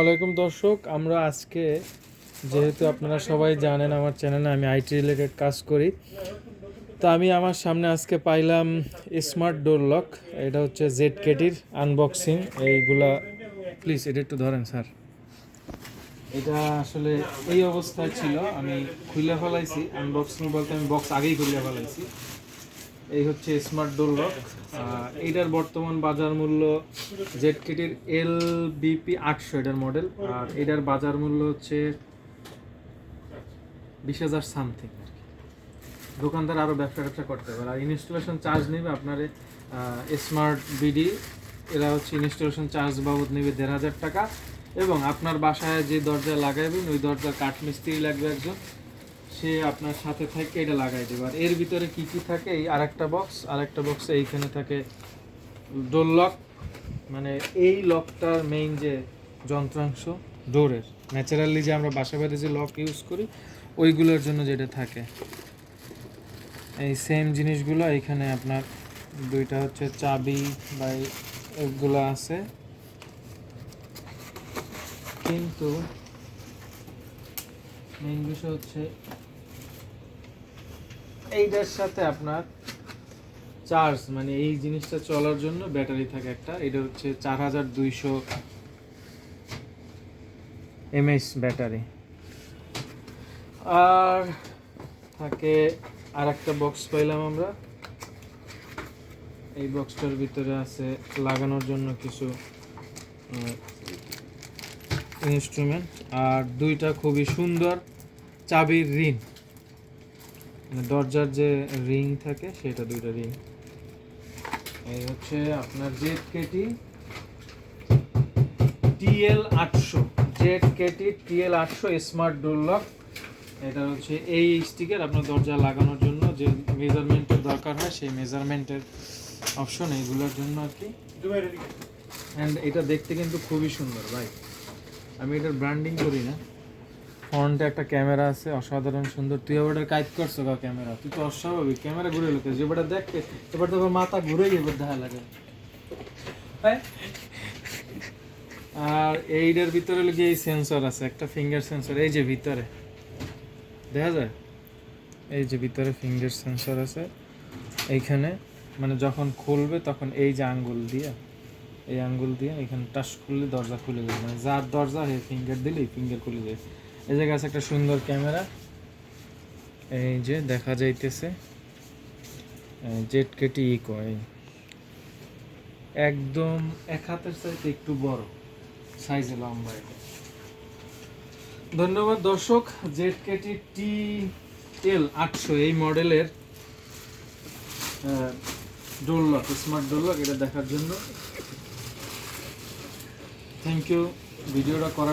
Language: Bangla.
ওয়ালাইকুম দর্শক, আমরা আজকে যেহেতু আপনারা সবাই জানেন আমার চ্যানেলে আমি আইটি রিলেটেড কাজ করি, তো আমি আমার সামনে আজকে পাইলাম স্মার্ট ডোর লক। এটা হচ্ছে জেডকেটির আনবক্সিং। এইগুলা প্লিজ এটা একটু ধরেন স্যার। এটা আসলে এই অবস্থায় ছিল, আমি খুলে ফেলাইছি। আনবক্সিং বলতে আমি বক্স আগেই খুলে ফেলাইছি। এই হচ্ছে স্মার্ট ডোর লক। এইটার বর্তমান বাজার মূল্য জেডকেটির LBP800 এটার মডেল, আর এটার বাজার মূল্য হচ্ছে 20,000 সামথিং আর কি। দোকানদার আরও ব্যবসা করতে পারে। আর ইনস্টলেশন চার্জ নেবে আপনার স্মার্ট বিডি, এরা হচ্ছে ইনস্টলেশন চার্জ বাবদ নেবে 1,500 টাকা। এবং আপনার বাসায় যে দরজা লাগাইবেন ওই দরজার কাঠমিস্ত্রি লাগবে একজন, সে আপনার সাথে থেকে এটা লাগাই দেবে। আর এর ভিতরে কি কি থাকে, এই আরেকটা বক্সে এইখানে থাকে ডোর লক, মানে এই লকটার মেইন যে যন্ত্রাংশ ডোরের, ন্যাচারালি যে আমরা বাসা বাড়িতে যে লক ইউজ করি ওইগুলোর জন্য যেটা থাকে, এই সেম জিনিসগুলো এখানে আপনার দুইটা হচ্ছে চাবি বা এগুলো আছে। কিন্তু মেইন বিষয় হচ্ছে এইটার সাথে আপনার চার্জ, মানে এই জিনিসটা চলার জন্য ব্যাটারি থাকে একটা। এটা হচ্ছে 4200 mAh ব্যাটারি। আর থাকে আর একটা বক্স পাইলাম আমরা। এই বক্সটার ভিতরে আছে লাগানোর জন্য কিছু ইনস্ট্রুমেন্ট, আর দুইটা খুবই সুন্দর চাবির রিং, মানে দরজার যে রিং থাকে সেটা, দুইটা রিং। এই হচ্ছে আপনার জেডকেটি TL800 স্মার্ট ডোর লক। এটা হচ্ছে এই স্টিকার আপনার দরজা লাগানোর জন্য যে মেজারমেন্টের দরকার হয় সেই মেজারমেন্টের অপশন এইগুলোর জন্য আর কি। অ্যান্ড এটা দেখতে কিন্তু খুবই সুন্দর ভাই। আমি এটার ব্র্যান্ডিং করি না, ফ্রন্টে একটা ক্যামেরা আছে অসাধারণ সুন্দর। তুই এবার কাজ করছো গা ক্যামেরা, তুই তো অস্বাভাবিক ক্যামেরা ঘুরে লোকে যেবারটা দেখে এবার তো মাথা ঘুরে এবার দেখা লাগে। আর এইটার ভিতরে লোকে এই সেন্সর আছে, একটা ফিঙ্গার সেন্সর, এই যে ভিতরে দেখা যায়, এই যে ভিতরে ফিঙ্গার সেন্সর আছে এইখানে। মানে যখন খুলবে তখন এই যে আঙ্গুল দিয়ে, এই আঙ্গুল দিয়ে এখানে টাচ করলে দরজা খুলে যাবে, মানে যার দরজা হে ফিঙ্গার দিলেই ফিঙ্গার খুলে যায়। এই জায়গায় আছে একটা সুন্দর ক্যামেরা, এই যে দেখা যাইতেছে জেডকেটি ইকো, এই একদম এক হাতের চাইতে একটু বড় সাইজে লম্বা এটা। ধন্যবাদ দর্শক। জেডকেটি TL800 এই মডেলের door lock, smart door lock, এটা দেখার জন্য থ্যাংক ইউ ভিডিওটা করার